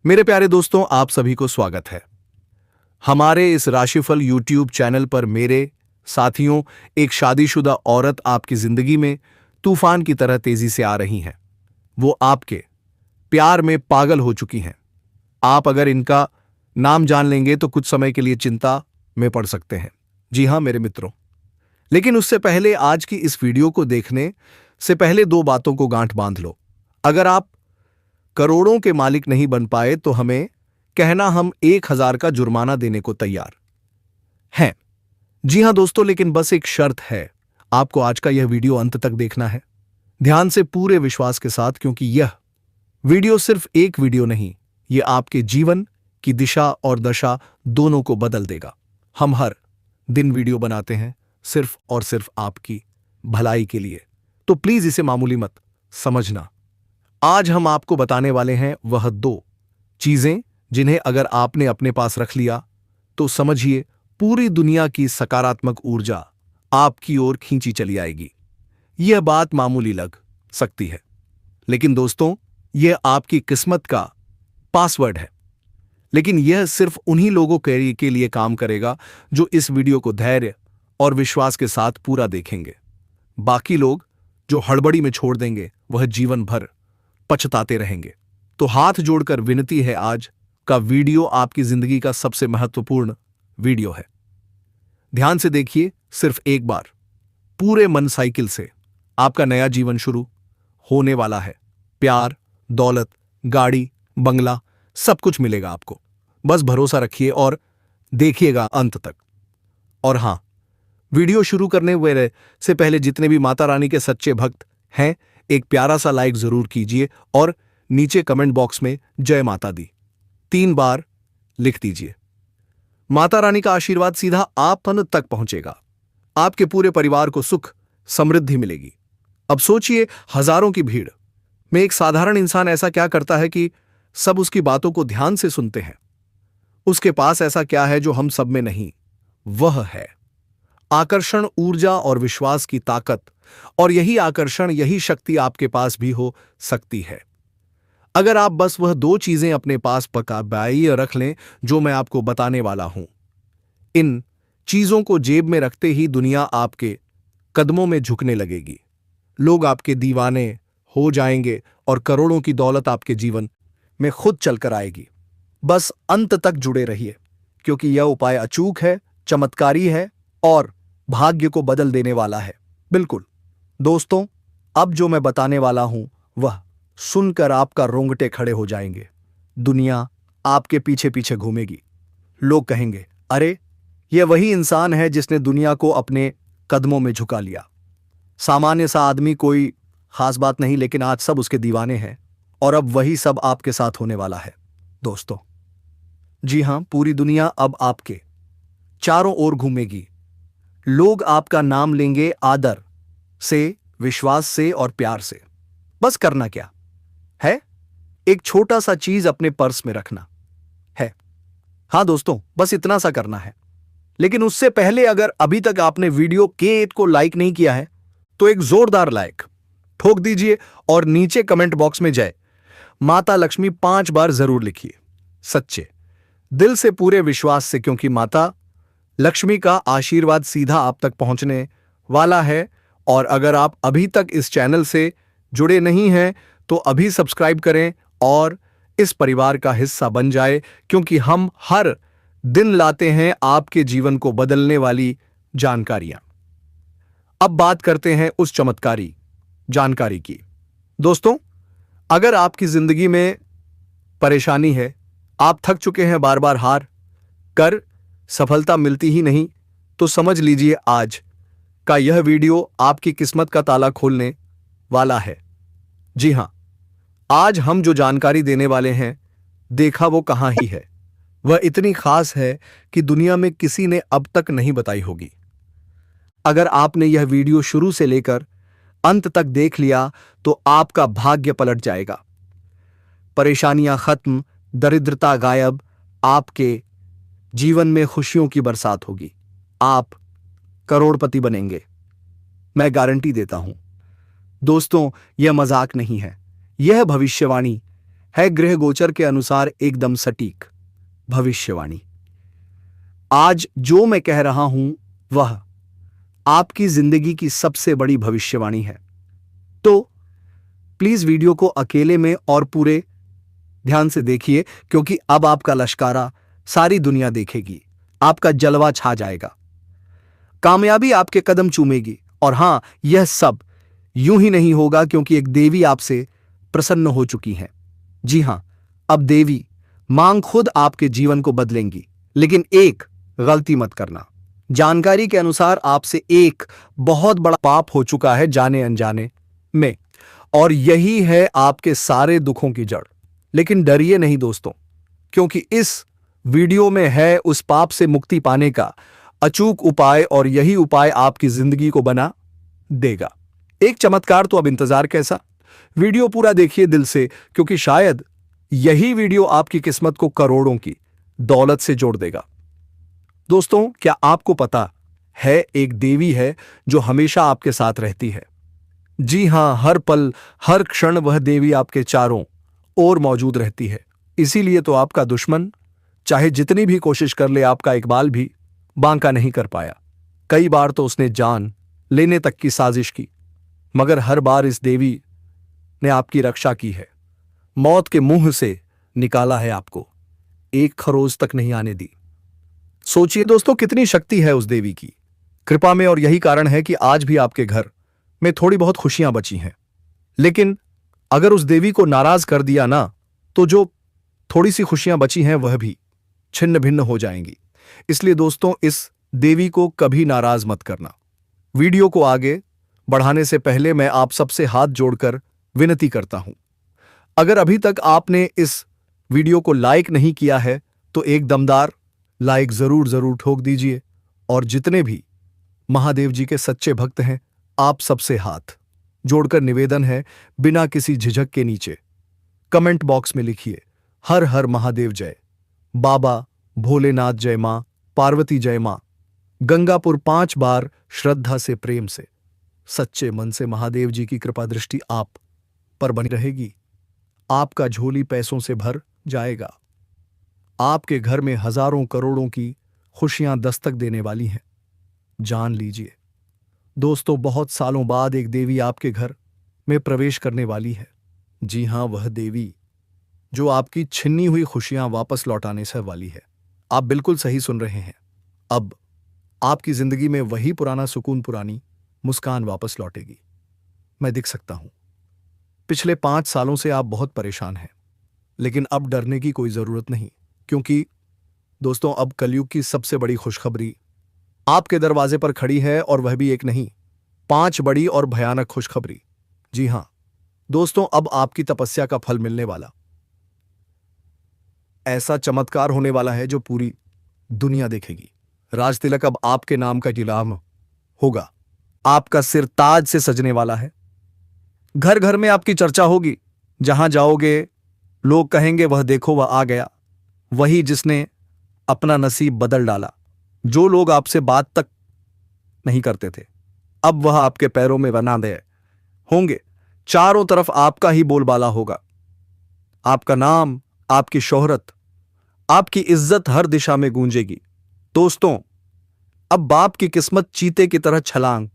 मेरे प्यारे दोस्तों, आप सभी को स्वागत है हमारे इस राशिफल यूट्यूब चैनल पर। मेरे साथियों, एक शादीशुदा औरत आपकी जिंदगी में तूफान की तरह तेजी से आ रही हैं। वो आपके प्यार में पागल हो चुकी हैं। आप अगर इनका नाम जान लेंगे तो कुछ समय के लिए चिंता में पड़ सकते हैं। जी हां मेरे मित्रों, लेकिन उससे पहले आज की इस वीडियो को देखने से पहले दो बातों को गांठ बांध लो। अगर आप करोड़ों के मालिक नहीं बन पाए तो हमें कहना, हम 1000 का जुर्माना देने को तैयार हैं। जी हां दोस्तों, लेकिन बस एक शर्त है। आपको आज का यह वीडियो अंत तक देखना है, ध्यान से, पूरे विश्वास के साथ, क्योंकि यह वीडियो सिर्फ एक वीडियो नहीं, यह आपके जीवन की दिशा और दशा दोनों को बदल देगा। हम हर दिन वीडियो बनाते हैं सिर्फ और सिर्फ आपकी भलाई के लिए, तो प्लीज इसे मामूली मत समझना। आज हम आपको बताने वाले हैं वह दो चीजें जिन्हें अगर आपने अपने पास रख लिया तो समझिए पूरी दुनिया की सकारात्मक ऊर्जा आपकी ओर खींची चली आएगी। यह बात मामूली लग सकती है, लेकिन दोस्तों, यह आपकी किस्मत का पासवर्ड है। लेकिन यह सिर्फ उन्हीं लोगों के लिए काम करेगा जो इस वीडियो को धैर्य और विश्वास के साथ पूरा देखेंगे। बाकी लोग जो हड़बड़ी में छोड़ देंगे वह जीवन भर पछताते रहेंगे। तो हाथ जोड़कर विनती है, आज का वीडियो आपकी जिंदगी का सबसे महत्वपूर्ण वीडियो है। ध्यान से देखिए, सिर्फ एक बार पूरे मन साइकिल से आपका नया जीवन शुरू होने वाला है। प्यार, दौलत, गाड़ी, बंगला, सब कुछ मिलेगा आपको। बस भरोसा रखिए और देखिएगा अंत तक। और हां, वीडियो शुरू करने से पहले जितने भी माता रानी के सच्चे भक्त हैं, एक प्यारा सा लाइक जरूर कीजिए और नीचे कमेंट बॉक्स में जय माता दी 3 बार लिख दीजिए। माता रानी का आशीर्वाद सीधा आप तक पहुंचेगा। आपके पूरे परिवार को सुख समृद्धि मिलेगी। अब सोचिए, हजारों की भीड़ में एक साधारण इंसान ऐसा क्या करता है कि सब उसकी बातों को ध्यान से सुनते हैं। उसके पास ऐसा क्या है जो हम सब में नहीं? वह है आकर्षण, ऊर्जा और विश्वास की ताकत। और यही आकर्षण, यही शक्ति आपके पास भी हो सकती है अगर आप बस वह दो चीजें अपने पास पकाए रख लें जो मैं आपको बताने वाला हूं। इन चीजों को जेब में रखते ही दुनिया आपके कदमों में झुकने लगेगी। लोग आपके दीवाने हो जाएंगे और करोड़ों की दौलत आपके जीवन में खुद चलकर आएगी। बस अंत तक जुड़े रहिए, क्योंकि यह उपाय अचूक है, चमत्कारी है और भाग्य को बदल देने वाला है। बिल्कुल दोस्तों, अब जो मैं बताने वाला हूं वह सुनकर आपका रोंगटे खड़े हो जाएंगे। दुनिया आपके पीछे पीछे घूमेगी। लोग कहेंगे, अरे यह वही इंसान है जिसने दुनिया को अपने कदमों में झुका लिया। सामान्य सा आदमी, कोई खास बात नहीं, लेकिन आज सब उसके दीवाने हैं। और अब वही सब आपके साथ होने वाला है दोस्तों। जी हां, पूरी दुनिया अब आपके चारों ओर घूमेगी। लोग आपका नाम लेंगे आदर से, विश्वास से और प्यार से। बस करना क्या है? एक छोटा सा चीज अपने पर्स में रखना है। हां दोस्तों, बस इतना सा करना है। लेकिन उससे पहले, अगर अभी तक आपने वीडियो के को लाइक नहीं किया है तो एक जोरदार लाइक ठोक दीजिए और नीचे कमेंट बॉक्स में जय माता लक्ष्मी 5 बार जरूर लिखिए, सच्चे दिल से, पूरे विश्वास से, क्योंकि माता लक्ष्मी का आशीर्वाद सीधा आप तक पहुंचने वाला है। और अगर आप अभी तक इस चैनल से जुड़े नहीं हैं तो अभी सब्सक्राइब करें और इस परिवार का हिस्सा बन जाए, क्योंकि हम हर दिन लाते हैं आपके जीवन को बदलने वाली जानकारियां। अब बात करते हैं उस चमत्कारी जानकारी की। दोस्तों, अगर आपकी जिंदगी में परेशानी है, आप थक चुके हैं, बार बार हार कर सफलता मिलती ही नहीं, तो समझ लीजिए आज का यह वीडियो आपकी किस्मत का ताला खोलने वाला है। जी हां, आज हम जो जानकारी देने वाले हैं, देखा वो कहां ही है, वह इतनी खास है कि दुनिया में किसी ने अब तक नहीं बताई होगी। अगर आपने यह वीडियो शुरू से लेकर अंत तक देख लिया तो आपका भाग्य पलट जाएगा। परेशानियां खत्म, दरिद्रता गायब, आपके जीवन में खुशियों की बरसात होगी। आप करोड़पति बनेंगे, मैं गारंटी देता हूं। दोस्तों, यह मजाक नहीं है, यह भविष्यवाणी है गृह गोचर के अनुसार एकदम सटीक भविष्यवाणी। आज जो मैं कह रहा हूं वह आपकी जिंदगी की सबसे बड़ी भविष्यवाणी है। तो प्लीज वीडियो को अकेले में और पूरे ध्यान से देखिए, क्योंकि अब आपका लश्कारा सारी दुनिया देखेगी, आपका जलवा छा जाएगा, कामयाबी आपके कदम चूमेगी। और हां, यह सब यूं ही नहीं होगा, क्योंकि एक देवी आपसे प्रसन्न हो चुकी है। जी हां, अब देवी मांग खुद आपके जीवन को बदलेंगी। लेकिन एक गलती मत करना। जानकारी के अनुसार आपसे एक बहुत बड़ा पाप हो चुका है जाने अनजाने में, और यही है आपके सारे दुखों की जड़। लेकिन डरिए नहीं दोस्तों, क्योंकि इस वीडियो में है उस पाप से मुक्ति पाने का अचूक उपाय, और यही उपाय आपकी जिंदगी को बना देगा एक चमत्कार। तो अब इंतजार कैसा? वीडियो पूरा देखिए दिल से, क्योंकि शायद यही वीडियो आपकी किस्मत को करोड़ों की दौलत से जोड़ देगा। दोस्तों, क्या आपको पता है एक देवी है जो हमेशा आपके साथ रहती है? जी हां, हर पल हर क्षण वह देवी आपके चारों ओर मौजूद रहती है। इसीलिए तो आपका दुश्मन चाहे जितनी भी कोशिश कर ले, आपका एक बाल भी बांका नहीं कर पाया। कई बार तो उसने जान लेने तक की साजिश की, मगर हर बार इस देवी ने आपकी रक्षा की है। मौत के मुंह से निकाला है आपको, एक खरोज तक नहीं आने दी। सोचिए दोस्तों, कितनी शक्ति है उस देवी की कृपा में, और यही कारण है कि आज भी आपके घर में थोड़ी बहुत खुशियां बची हैं। लेकिन अगर उस देवी को नाराज कर दिया ना, तो जो थोड़ी सी खुशियां बची हैं वह भी छिन्न भिन्न हो जाएंगी। इसलिए दोस्तों, इस देवी को कभी नाराज मत करना। वीडियो को आगे बढ़ाने से पहले मैं आप सबसे हाथ जोड़कर विनती करता हूं, अगर अभी तक आपने इस वीडियो को लाइक नहीं किया है तो एक दमदार लाइक जरूर ठोक दीजिए। और जितने भी महादेव जी के सच्चे भक्त हैं, आप सबसे हाथ जोड़कर निवेदन है, बिना किसी झिझक के नीचे कमेंट बॉक्स में लिखिए हर हर महादेव जय, बाबा भोलेनाथ जय, मां पार्वती जय, मां गंगापुर 5 बार श्रद्धा से प्रेम से सच्चे मन से महादेव जी की कृपा दृष्टि आप पर बनी रहेगी। आपका झोली पैसों से भर जाएगा। आपके घर में हजारों करोड़ों की खुशियां दस्तक देने वाली हैं। जान लीजिए दोस्तों, बहुत सालों बाद एक देवी आपके घर में प्रवेश करने वाली है। जी हां, वह देवी जो आपकी छिन्नी हुई खुशियां वापस लौटाने से वाली है। आप बिल्कुल सही सुन रहे हैं। अब आपकी जिंदगी में वही पुराना सुकून, पुरानी मुस्कान वापस लौटेगी। मैं दिख सकता हूं। पिछले 5 सालों से आप बहुत परेशान हैं, लेकिन अब डरने की कोई जरूरत नहीं, क्योंकि दोस्तों, अब कलयुग की सबसे बड़ी खुशखबरी आपके दरवाजे पर खड़ी है, और वह भी एक नहीं, 5 बड़ी और भयानक खुशखबरी। जी हां दोस्तों, अब आपकी तपस्या का फल मिलने वाला ऐसा चमत्कार होने वाला है जो पूरी दुनिया देखेगी। राज तिलक अब आपके नाम का नीलाम होगा। आपका सिर ताज से सजने वाला है। घर घर में आपकी चर्चा होगी। जहां जाओगे लोग कहेंगे, वह देखो वह आ गया, वही जिसने अपना नसीब बदल डाला। जो लोग आपसे बात तक नहीं करते थे, अब वह आपके पैरों में बना दे होंगे। चारों तरफ आपका ही बोलबाला होगा। आपका नाम, आपकी शोहरत, आपकी इज्जत हर दिशा में गूंजेगी। दोस्तों, अब बाप की किस्मत चीते की तरह छलांग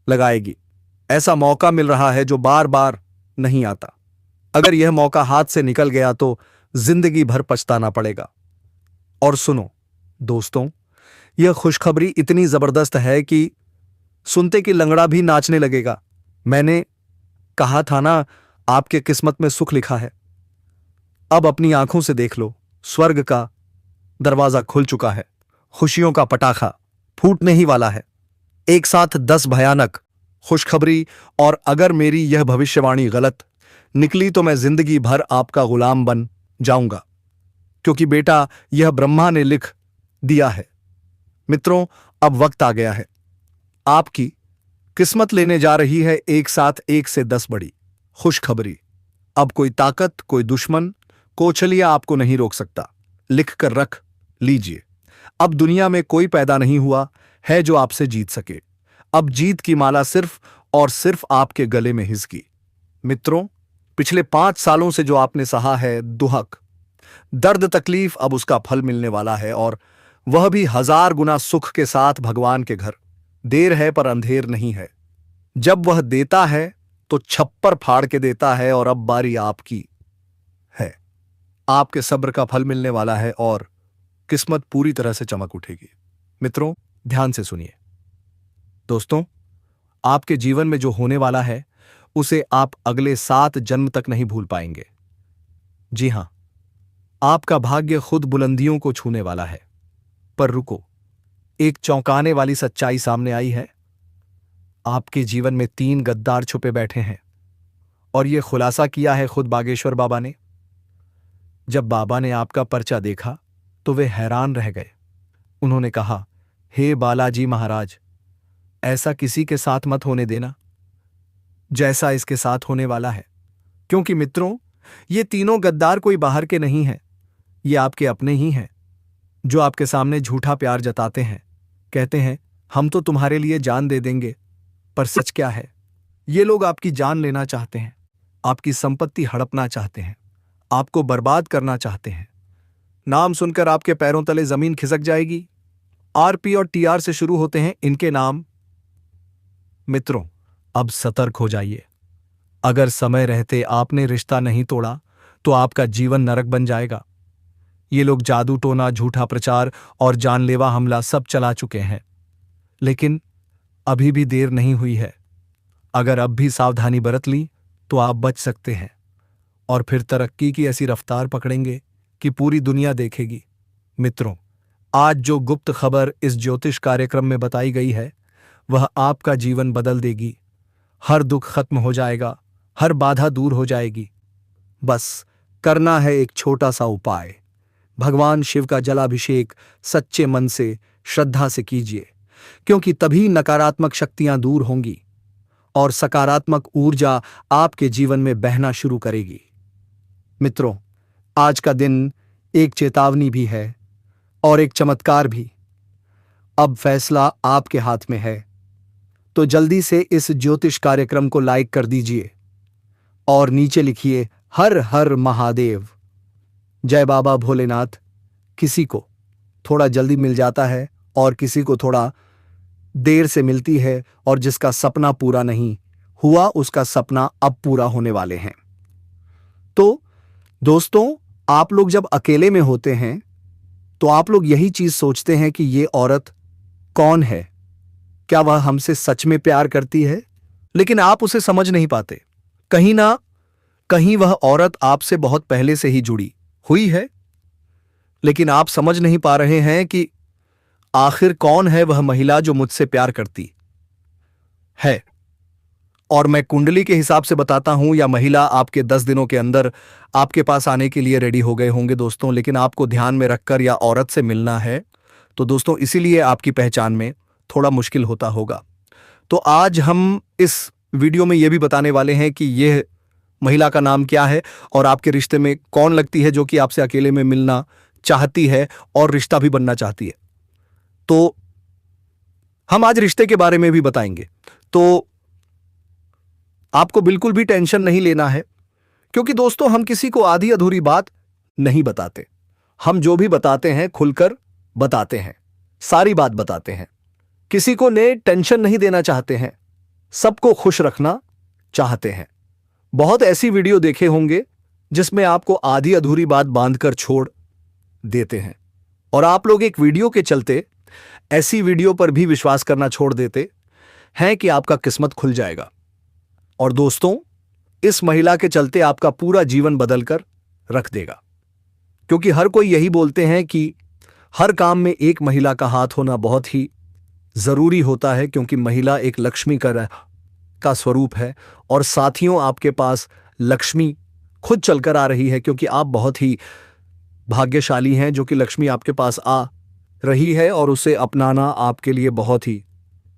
लगाएगी। ऐसा मौका मिल रहा है जो बार बार नहीं आता। अगर यह मौका हाथ से निकल गया तो जिंदगी भर पछताना पड़ेगा। और सुनो दोस्तों, यह खुशखबरी इतनी जबरदस्त है कि सुनते कि लंगड़ा भी नाचने लगेगा। मैंने कहा था ना, आपके किस्मत में सुख लिखा है। अब अपनी आंखों से देख लो, स्वर्ग का दरवाजा खुल चुका है। खुशियों का पटाखा फूटने ही वाला है। एक साथ 10 भयानक खुशखबरी, और अगर मेरी यह भविष्यवाणी गलत निकली तो मैं जिंदगी भर आपका गुलाम बन जाऊंगा, क्योंकि बेटा यह ब्रह्मा ने लिख दिया है। मित्रों, अब वक्त आ गया है। आपकी किस्मत लेने जा रही है एक साथ 1 से 10 बड़ी खुशखबरी। अब कोई ताकत, कोई दुश्मन, कोचलिया आपको नहीं रोक सकता। लिख कर रख लीजिए, अब दुनिया में कोई पैदा नहीं हुआ है जो आपसे जीत सके। अब जीत की माला सिर्फ और सिर्फ आपके गले में हिसकी। मित्रों, पिछले 5 सालों से जो आपने सहा है दुहक, दर्द, तकलीफ, अब उसका फल मिलने वाला है, और वह भी 1000 गुना सुख के साथ भगवान के घर। देर है पर अंधेर नहीं है। जब वह देता है तो छप्पर फाड़ के देता है, और अब बारी आपकी है। आपके सब्र का फल मिलने वाला है और किस्मत पूरी तरह से चमक उठेगी। मित्रों, ध्यान से सुनिए। दोस्तों, आपके जीवन में जो होने वाला है उसे आप अगले 7 जन्म तक नहीं भूल पाएंगे। जी हां, आपका भाग्य खुद बुलंदियों को छूने वाला है। पर रुको, एक चौंकाने वाली सच्चाई सामने आई है। आपके जीवन में 3 गद्दार छुपे बैठे हैं, और यह खुलासा किया है खुद बागेश्वर बाबा ने। जब बाबा ने आपका पर्चा देखा तो वे हैरान रह गए। उन्होंने कहा, हे बालाजी महाराज, ऐसा किसी के साथ मत होने देना जैसा इसके साथ होने वाला है। क्योंकि मित्रों, ये तीनों गद्दार कोई बाहर के नहीं हैं, ये आपके अपने ही हैं, जो आपके सामने झूठा प्यार जताते हैं। कहते हैं, हम तो तुम्हारे लिए जान दे देंगे, पर सच क्या है? ये लोग आपकी जान लेना चाहते हैं, आपकी संपत्ति हड़पना चाहते हैं, आपको बर्बाद करना चाहते हैं। नाम सुनकर आपके पैरों तले जमीन खिसक जाएगी। आरपी और टीआर से शुरू होते हैं इनके नाम। मित्रों, अब सतर्क हो जाइए। अगर समय रहते आपने रिश्ता नहीं तोड़ा तो आपका जीवन नरक बन जाएगा। ये लोग जादू टोना, झूठा प्रचार और जानलेवा हमला सब चला चुके हैं, लेकिन अभी भी देर नहीं हुई है। अगर अब भी सावधानी बरत ली तो आप बच सकते हैं, और फिर तरक्की की ऐसी रफ्तार पकड़ेंगे कि पूरी दुनिया देखेगी। मित्रों, आज जो गुप्त खबर इस ज्योतिष कार्यक्रम में बताई गई है वह आपका जीवन बदल देगी। हर दुख खत्म हो जाएगा, हर बाधा दूर हो जाएगी। बस करना है एक छोटा सा उपाय। भगवान शिव का जलाभिषेक सच्चे मन से, श्रद्धा से कीजिए, क्योंकि तभी नकारात्मक शक्तियां दूर होंगी और सकारात्मक ऊर्जा आपके जीवन में बहना शुरू करेगी। मित्रों, आज का दिन एक चेतावनी भी है और एक चमत्कार भी। अब फैसला आपके हाथ में है, तो जल्दी से इस ज्योतिष कार्यक्रम को लाइक कर दीजिए और नीचे लिखिए हर हर महादेव, जय बाबा भोलेनाथ। किसी को थोड़ा जल्दी मिल जाता है और किसी को थोड़ा देर से मिलती है, और जिसका सपना पूरा नहीं हुआ उसका सपना अब पूरा होने वाले हैं। तो दोस्तों, आप लोग जब अकेले में होते हैं तो आप लोग यही चीज सोचते हैं कि ये औरत कौन है, क्या वह हमसे सच में प्यार करती है? लेकिन आप उसे समझ नहीं पाते। कहीं ना कहीं वह औरत आपसे बहुत पहले से ही जुड़ी हुई है, लेकिन आप समझ नहीं पा रहे हैं कि आखिर कौन है वह महिला जो मुझसे प्यार करती है। और मैं कुंडली के हिसाब से बताता हूं, या महिला आपके 10 दिनों के अंदर आपके पास आने के लिए रेडी हो गए होंगे दोस्तों, लेकिन आपको ध्यान में रखकर या औरत से मिलना है, तो दोस्तों इसीलिए आपकी पहचान में थोड़ा मुश्किल होता होगा। तो आज हम इस वीडियो में यह भी बताने वाले हैं कि यह महिला का नाम क्या है और आपके रिश्ते में कौन लगती है जो कि आपसे अकेले में मिलना चाहती है और रिश्ता भी बनना चाहती है। तो हम आज रिश्ते के बारे में भी बताएंगे। तो आपको बिल्कुल भी टेंशन नहीं लेना है, क्योंकि दोस्तों हम किसी को आधी अधूरी बात नहीं बताते। हम जो भी बताते हैं खुलकर बताते हैं, सारी बात बताते हैं। किसी को ने टेंशन नहीं देना चाहते हैं, सबको खुश रखना चाहते हैं। बहुत ऐसी वीडियो देखे होंगे जिसमें आपको आधी अधूरी बात बांधकर छोड़ देते हैं, और आप लोग एक वीडियो के चलते ऐसी वीडियो पर भी विश्वास करना छोड़ देते हैं कि आपका किस्मत खुल जाएगा। और दोस्तों, इस महिला के चलते आपका पूरा जीवन बदलकर रख देगा, क्योंकि हर कोई यही बोलते हैं कि हर काम में एक महिला का हाथ होना बहुत ही जरूरी होता है, क्योंकि महिला एक लक्ष्मी का स्वरूप है। और साथियों, आपके पास लक्ष्मी खुद चलकर आ रही है, क्योंकि आप बहुत ही भाग्यशाली हैं जो कि लक्ष्मी आपके पास आ रही है, और उसे अपनाना आपके लिए बहुत ही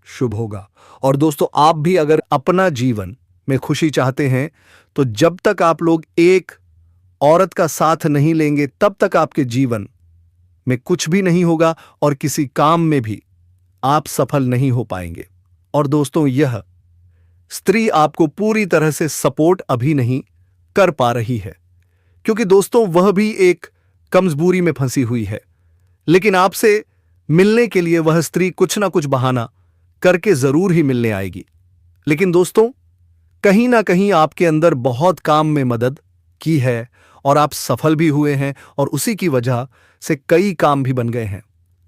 शुभ होगा। और दोस्तों, आप भी अगर अपना जीवन में खुशी चाहते हैं तो जब तक आप लोग एक औरत का साथ नहीं लेंगे तब तक आपके जीवन में कुछ भी नहीं होगा और किसी काम में भी आप सफल नहीं हो पाएंगे। और दोस्तों, यह स्त्री आपको पूरी तरह से सपोर्ट अभी नहीं कर पा रही है, क्योंकि दोस्तों वह भी एक कमजोरी में फंसी हुई है। लेकिन आपसे मिलने के लिए वह स्त्री कुछ ना कुछ बहाना करके जरूर ही मिलने आएगी। लेकिन दोस्तों, कहीं ना कहीं आपके अंदर बहुत काम में मदद की है और आप सफल भी हुए हैं और उसी की वजह से कई काम भी बन गए हैं।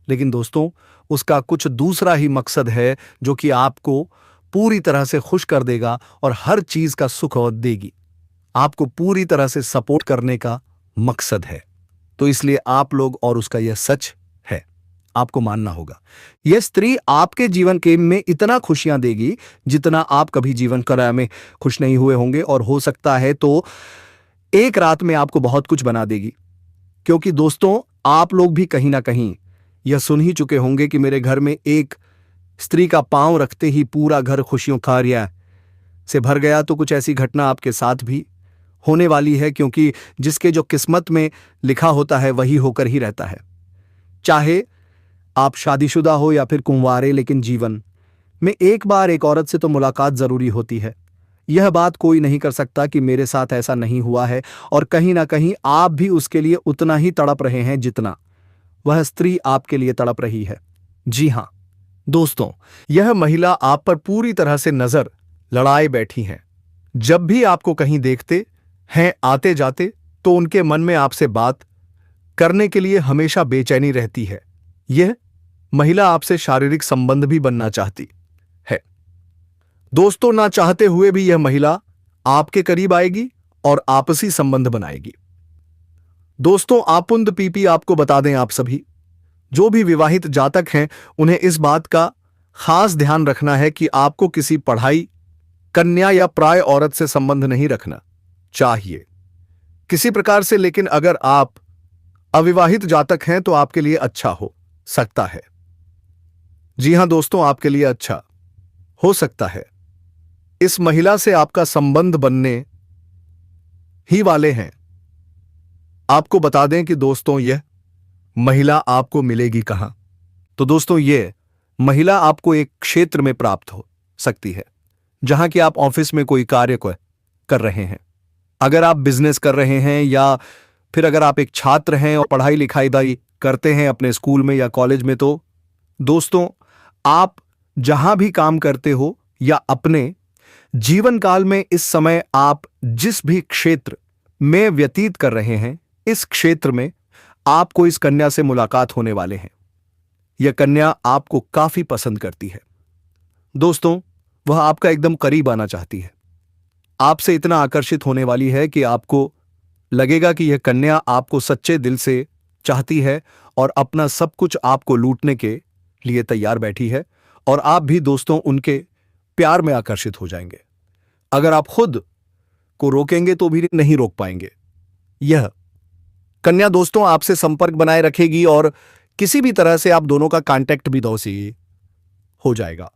लेकिन दोस्तों, उसका कुछ दूसरा ही मकसद है जो कि आपको पूरी तरह से खुश कर देगा और हर चीज का सुख और देगी। आपको पूरी तरह से सपोर्ट करने का मकसद है। तो इसलिए आप लोग, और उसका यह सच है, आपको मानना होगा। यह स्त्री आपके जीवन के में इतना खुशियां देगी जितना आप कभी जीवन कला में खुश नहीं हुए होंगे, और हो सकता है तो एक रात में आपको बहुत कुछ बना देगी। क्योंकि दोस्तों, आप लोग भी कहीं ना कहीं यह सुन ही चुके होंगे कि मेरे घर में एक स्त्री का पांव रखते ही पूरा घर खुशियों कार्य से भर गया। तो कुछ ऐसी घटना आपके साथ भी होने वाली है, क्योंकि जिसके जो किस्मत में लिखा होता है वही होकर ही रहता है। चाहे आप शादीशुदा हो या फिर कुंवारे, लेकिन जीवन में एक बार एक औरत से तो मुलाकात जरूरी होती है। यह बात कोई नहीं कर सकता कि मेरे साथ ऐसा नहीं हुआ है, और कहीं ना कहीं आप भी उसके लिए उतना ही तड़प रहे हैं जितना वह स्त्री आपके लिए तड़प रही है। जी हां दोस्तों, यह महिला आप पर पूरी तरह से नजर लड़ाए बैठी हैं। जब भी आपको कहीं देखते हैं आते जाते, तो उनके मन में आपसे बात करने के लिए हमेशा बेचैनी रहती है। यह महिला आपसे शारीरिक संबंध भी बनना चाहती है। दोस्तों, ना चाहते हुए भी यह महिला आपके करीब आएगी और आपसी संबंध बनाएगी। दोस्तों, आपुंद पीपी आपको बता दें, आप सभी जो भी विवाहित जातक हैं उन्हें इस बात का खास ध्यान रखना है कि आपको किसी पढ़ाई कन्या या प्राय औरत से संबंध नहीं रखना चाहिए किसी प्रकार से। लेकिन अगर आप अविवाहित जातक हैं तो आपके लिए अच्छा हो सकता है। जी हां दोस्तों, आपके लिए अच्छा हो सकता है। इस महिला से आपका संबंध बनने ही वाले हैं। आपको बता दें कि दोस्तों, यह महिला आपको मिलेगी कहां? तो दोस्तों, यह महिला आपको एक क्षेत्र में प्राप्त हो सकती है जहां कि आप ऑफिस में कोई कार्य कर रहे हैं। अगर आप बिजनेस कर रहे हैं, या फिर अगर आप एक छात्र हैं और पढ़ाई लिखाई करते हैं अपने स्कूल में या कॉलेज में, तो दोस्तों, आप जहां भी काम करते हो या अपने जीवन काल में इस समय आप जिस भी क्षेत्र में व्यतीत कर रहे हैं, इस क्षेत्र में आपको इस कन्या से मुलाकात होने वाले हैं। यह कन्या आपको काफी पसंद करती है। दोस्तों, वह आपका एकदम करीब आना चाहती है। आपसे इतना आकर्षित होने वाली है कि आपको लगेगा कि यह कन्या आपको सच्चे दिल से चाहती है और अपना सब कुछ आपको लूटने के लिए तैयार बैठी है। और आप भी दोस्तों उनके प्यार में आकर्षित हो जाएंगे। अगर आप खुद को रोकेंगे तो भी नहीं रोक पाएंगे। यह कन्या दोस्तों आपसे संपर्क बनाए रखेगी और किसी भी तरह से आप दोनों का कांटेक्ट भी दोस्त हो जाएगा।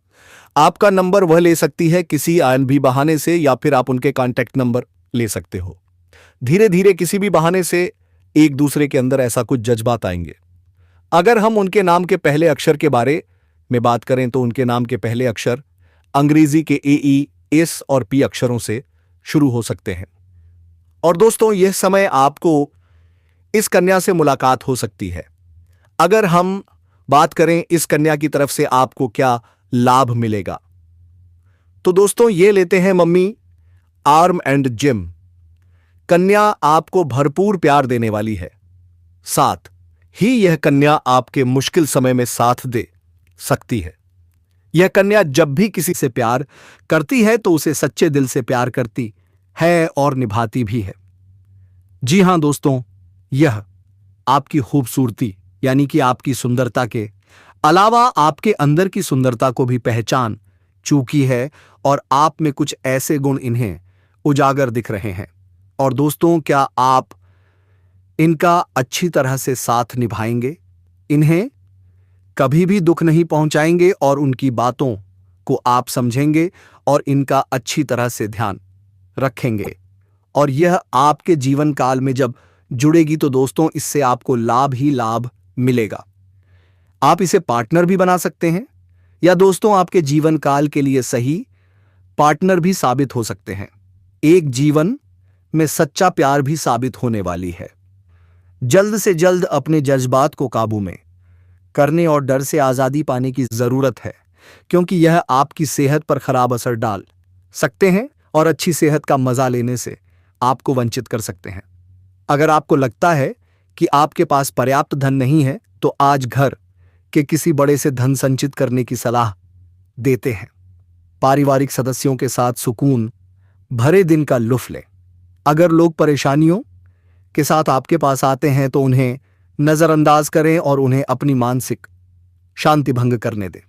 आपका नंबर वह ले सकती है किसी आन भी बहाने से, या फिर आप उनके कांटेक्ट नंबर ले सकते हो। धीरे धीरे किसी भी बहाने से एक दूसरे के अंदर ऐसा कुछ जज्बात आएंगे। अगर हम उनके नाम के पहले अक्षर के बारे में बात करें तो उनके नाम के पहले अक्षर अंग्रेजी के ए, एस और पी अक्षरों से शुरू हो सकते हैं। और दोस्तों, यह समय आपको इस कन्या से मुलाकात हो सकती है। अगर हम बात करें इस कन्या की तरफ से आपको क्या लाभ मिलेगा, तो दोस्तों ये लेते हैं मम्मी आर्म एंड जिम। कन्या आपको भरपूर प्यार देने वाली है, साथ ही यह कन्या आपके मुश्किल समय में साथ दे सकती है। यह कन्या जब भी किसी से प्यार करती है तो उसे सच्चे दिल से प्यार करती है और निभाती भी है। जी हां दोस्तों, यह आपकी खूबसूरती यानी कि आपकी सुंदरता के अलावा आपके अंदर की सुंदरता को भी पहचान चुकी है और आप में कुछ ऐसे गुण इन्हें उजागर दिख रहे हैं। और दोस्तों, क्या आप इनका अच्छी तरह से साथ निभाएंगे, इन्हें कभी भी दुख नहीं पहुंचाएंगे और उनकी बातों को आप समझेंगे और इनका अच्छी तरह से ध्यान रखेंगे। और यह आपके जीवन काल में जब जुड़ेगी तो दोस्तों इससे आपको लाभ ही लाभ मिलेगा। आप इसे पार्टनर भी बना सकते हैं या दोस्तों आपके जीवन काल के लिए सही पार्टनर भी साबित हो सकते हैं। एक जीवन में सच्चा प्यार भी साबित होने वाली है। जल्द से जल्द अपने जज्बात को काबू में करने और डर से आज़ादी पाने की ज़रूरत है, क्योंकि यह आपकी सेहत पर खराब असर डाल सकते हैं और अच्छी सेहत का मज़ा लेने से आपको वंचित कर सकते हैं। अगर आपको लगता है कि आपके पास पर्याप्त धन नहीं है, तो आज घर के किसी बड़े से धन संचित करने की सलाह देते हैं। पारिवारिक सदस्यों के साथ सुकून भरे दिन का लुत्फ लें। अगर लोग परेशानियों के साथ आपके पास आते हैं तो उन्हें नजरअंदाज करें और उन्हें अपनी मानसिक शांति भंग करने दें।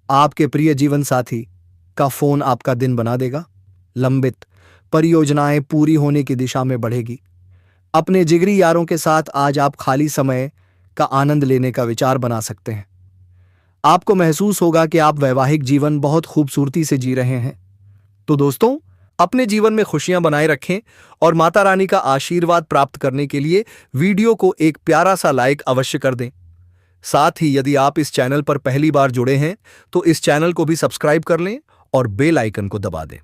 आपके प्रिय जीवन साथी का फोन आपका दिन बना देगा। लंबित परियोजनाएं पूरी होने की दिशा में बढ़ेगी। अपने जिगरी यारों के साथ आज आप खाली समय का आनंद लेने का विचार बना सकते हैं। आपको महसूस होगा कि आप वैवाहिक जीवन बहुत खूबसूरती से जी रहे हैं। तो दोस्तों, अपने जीवन में खुशियां बनाए रखें और माता रानी का आशीर्वाद प्राप्त करने के लिए वीडियो को एक प्यारा सा लाइक अवश्य कर दें। साथ ही यदि आप इस चैनल पर पहली बार जुड़े हैं तो इस चैनल को भी सब्सक्राइब कर लें और बेल आइकन को दबा दें।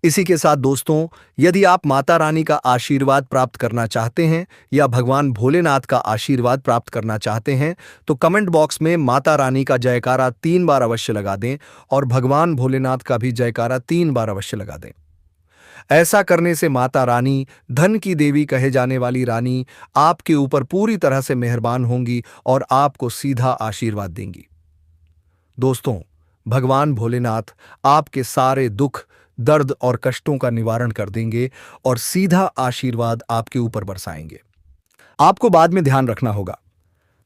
इसी के साथ दोस्तों, यदि आप माता रानी का आशीर्वाद प्राप्त करना चाहते हैं या भगवान भोलेनाथ का आशीर्वाद प्राप्त करना चाहते हैं तो कमेंट बॉक्स में माता रानी का जयकारा 3 बार अवश्य लगा दें और भगवान भोलेनाथ का भी जयकारा 3 बार अवश्य लगा दें। ऐसा करने से माता रानी, धन की देवी कहे जाने वाली रानी, आपके ऊपर पूरी तरह से मेहरबान होंगी और आपको सीधा आशीर्वाद देंगी। दोस्तों, भगवान भोलेनाथ आपके सारे दुख, दर्द और कष्टों का निवारण कर देंगे और सीधा आशीर्वाद आपके ऊपर बरसाएंगे। आपको बाद में ध्यान रखना होगा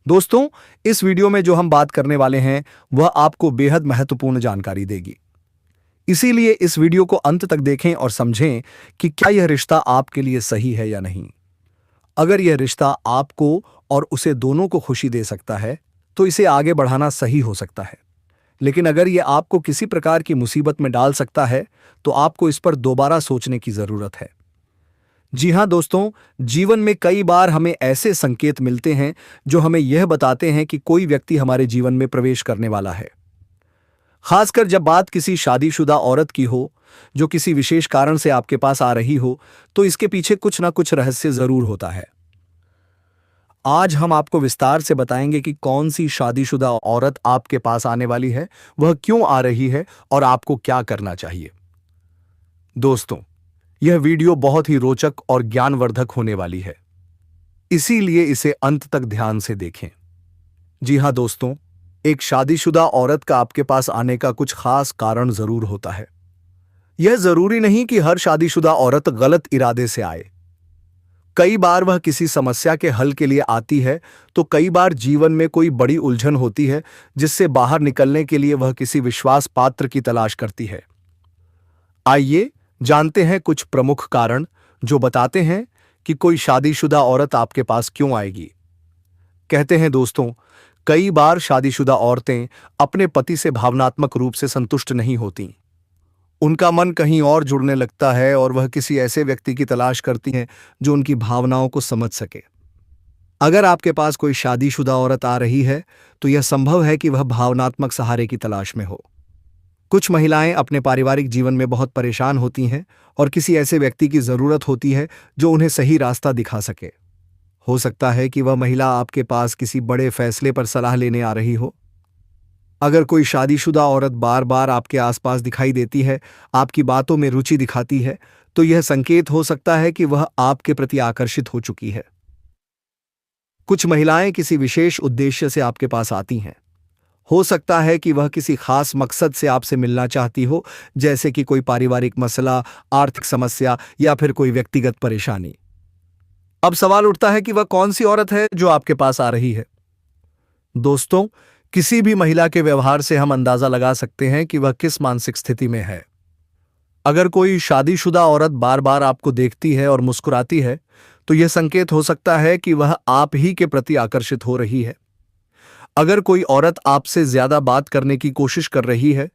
दोस्तों, इस वीडियो में जो हम बात करने वाले हैं वह आपको बेहद महत्वपूर्ण जानकारी देगी। इसीलिए इस वीडियो को अंत तक देखें और समझें कि क्या यह रिश्ता आपके लिए सही है या नहीं। अगर यह रिश्ता आपको और उसे दोनों को खुशी दे सकता है तो इसे आगे बढ़ाना सही हो सकता है, लेकिन अगर यह आपको किसी प्रकार की मुसीबत में डाल सकता है तो आपको इस पर दोबारा सोचने की जरूरत है। जी हां दोस्तों, जीवन में कई बार हमें ऐसे संकेत मिलते हैं जो हमें यह बताते हैं कि कोई व्यक्ति हमारे जीवन में प्रवेश करने वाला है। खासकर जब बात किसी शादीशुदा औरत की हो जो किसी विशेष कारण से आपके पास आ रही हो, तो इसके पीछे कुछ ना कुछ रहस्य जरूर होता है। आज हम आपको विस्तार से बताएंगे कि कौन सी शादीशुदा औरत आपके पास आने वाली है, वह क्यों आ रही है और आपको क्या करना चाहिए। दोस्तों, यह वीडियो बहुत ही रोचक और ज्ञानवर्धक होने वाली है, इसीलिए इसे अंत तक ध्यान से देखें। जी हां दोस्तों, एक शादीशुदा औरत का आपके पास आने का कुछ खास कारण जरूर होता है। यह जरूरी नहीं कि हर शादीशुदा औरत गलत इरादे से आए। कई बार वह किसी समस्या के हल के लिए आती है, तो कई बार जीवन में कोई बड़ी उलझन होती है जिससे बाहर निकलने के लिए वह किसी विश्वास पात्र की तलाश करती है। आइए जानते हैं कुछ प्रमुख कारण जो बताते हैं कि कोई शादीशुदा औरत आपके पास क्यों आएगी। कहते हैं दोस्तों, कई बार शादीशुदा औरतें अपने पति से भावनात्मक रूप से संतुष्ट नहीं होती। उनका मन कहीं और जुड़ने लगता है और वह किसी ऐसे व्यक्ति की तलाश करती हैं जो उनकी भावनाओं को समझ सके। अगर आपके पास कोई शादीशुदा औरत आ रही है तो यह संभव है कि वह भावनात्मक सहारे की तलाश में हो। कुछ महिलाएं अपने पारिवारिक जीवन में बहुत परेशान होती हैं और किसी ऐसे व्यक्ति की जरूरत होती है जो उन्हें सही रास्ता दिखा सके। हो सकता है कि वह महिला आपके पास किसी बड़े फैसले पर सलाह लेने आ रही हो। अगर कोई शादीशुदा औरत बार बार आपके आसपास दिखाई देती है, आपकी बातों में रुचि दिखाती है, तो यह संकेत हो सकता है कि वह आपके प्रति आकर्षित हो चुकी है। कुछ महिलाएं किसी विशेष उद्देश्य से आपके पास आती हैं। हो सकता है कि वह किसी खास मकसद से आपसे मिलना चाहती हो, जैसे कि कोई पारिवारिक मसला, आर्थिक समस्या या फिर कोई व्यक्तिगत परेशानी। अब सवाल उठता है कि वह कौन सी औरत है जो आपके पास आ रही है। दोस्तों, किसी भी महिला के व्यवहार से हम अंदाजा लगा सकते हैं कि वह किस मानसिक स्थिति में है। अगर कोई शादीशुदा औरत बार बार आपको देखती है और मुस्कुराती है, तो यह संकेत हो सकता है कि वह आप ही के प्रति आकर्षित हो रही है। अगर कोई औरत आपसे ज्यादा बात करने की कोशिश कर रही है,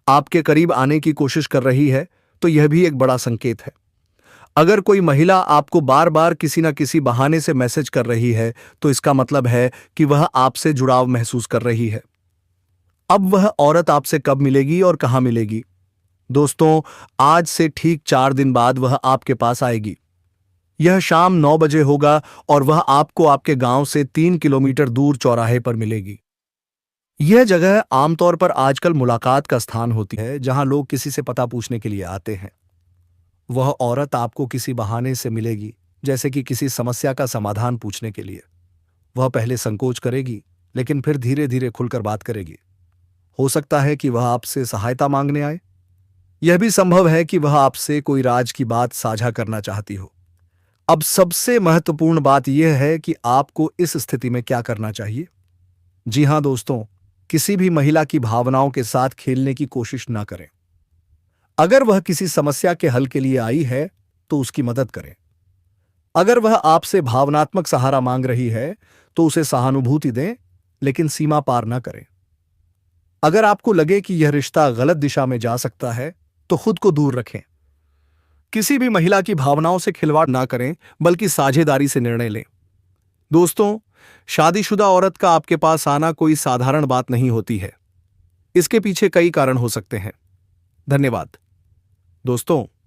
आपके करीब आने की कोशिश कर रही है, तो यह भी एक बड़ा संकेत है। अगर कोई महिला आपको बार बार किसी न किसी बहाने से मैसेज कर रही है, तो इसका मतलब है कि वह आपसे जुड़ाव महसूस कर रही है। अब वह औरत आपसे कब मिलेगी और कहां मिलेगी? दोस्तों, आज से ठीक 4 दिन बाद वह आपके पास आएगी। यह शाम 9 बजे होगा और वह आपको आपके गांव से 3 किलोमीटर दूर चौराहे पर मिलेगी। यह जगह आमतौर पर आजकल मुलाकात का स्थान होती है, जहां लोग किसी से पता पूछने के लिए आते हैं। वह औरत आपको किसी बहाने से मिलेगी, जैसे कि किसी समस्या का समाधान पूछने के लिए। वह पहले संकोच करेगी, लेकिन फिर धीरे धीरे खुलकर बात करेगी। हो सकता है कि वह आपसे सहायता मांगने आए। यह भी संभव है कि वह आपसे कोई राज की बात साझा करना चाहती हो। अब सबसे महत्वपूर्ण बात यह है कि आपको इस स्थिति में क्या करना चाहिए। जी हां दोस्तों, किसी भी महिला की भावनाओं के साथ खेलने की कोशिश न करें। अगर वह किसी समस्या के हल के लिए आई है, तो उसकी मदद करें। अगर वह आपसे भावनात्मक सहारा मांग रही है, तो उसे सहानुभूति दें, लेकिन सीमा पार न करें। अगर आपको लगे कि यह रिश्ता गलत दिशा में जा सकता है, तो खुद को दूर रखें। किसी भी महिला की भावनाओं से खिलवाड़ ना करें, बल्कि साझेदारी से निर्णय लें। दोस्तों, शादीशुदा औरत का आपके पास आना कोई साधारण बात नहीं होती है। इसके पीछे कई कारण हो सकते हैं। धन्यवाद दोस्तों।